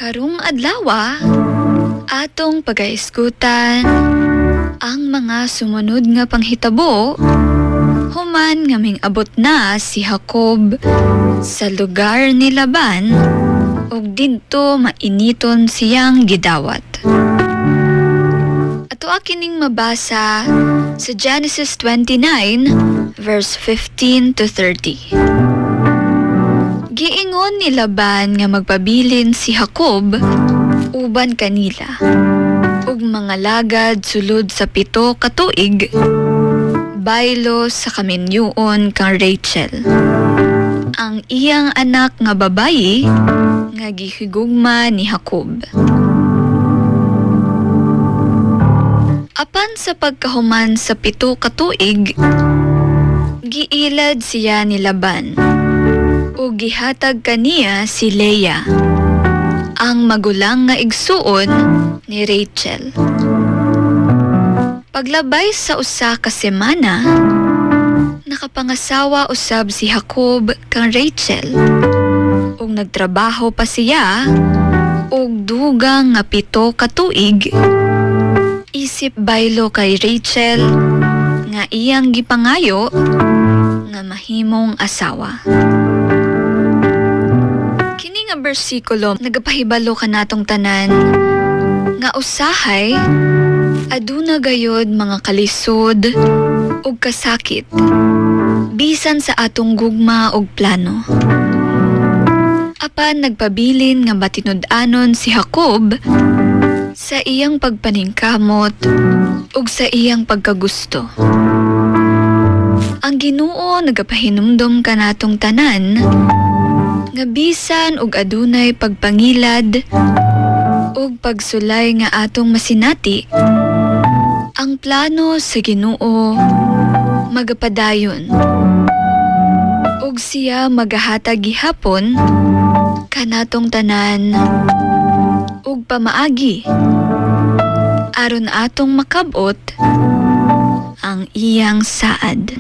Karong adlaw, atong pagaisgutan ang mga sumunod nga panghitabo human nga ming-abot na si Jacob sa lugar ni Laban ug didto mainiton siyang gidawat. Ato kining mabasa sa Genesis 29 verse 15 to 30. Giingon ni Laban nga magpabilin si Jacob uban kanila ug mga lagad sulod sa 7 ka tuig baylo sa kaminyoon kang Rachel, ang iyang anak nga babayi nga gihigugma ni Jacob. Apan sa pagkahuman sa 7 ka tuig, giilad siya ni Laban ug gihatag kaniya si Leah, ang magulang nga igsuon ni Rachel. Paglabay sa usa ka semana, nakapangasawa usab si Jacob kang Rachel ug nagtrabaho pa siya og dugang nga 7 ka tuig. Isip baylo kay Rachel nga iyang gipangayo nga mahimong asawa. Kini nga bersikulo nagapahibalo kanatong tanan nga usahay aduna gayod mga kalisod ug kasakit bisan sa atong gugma ug plano. Apan nagpabilin nga batinud-anon si Jacob sa iyang pagpaningkamot ug sa iyang pagkagusto. Ang Ginoo nagapahinumdom kanatong tanan nga bisan ug adunay pagpangilad ug pagsulay nga atong masinati, ang plano sa Ginoo magapadayon ug siya magahatag gihapon kanatong tanan ug pamaagi aron atong makab-ot ang iyang saad.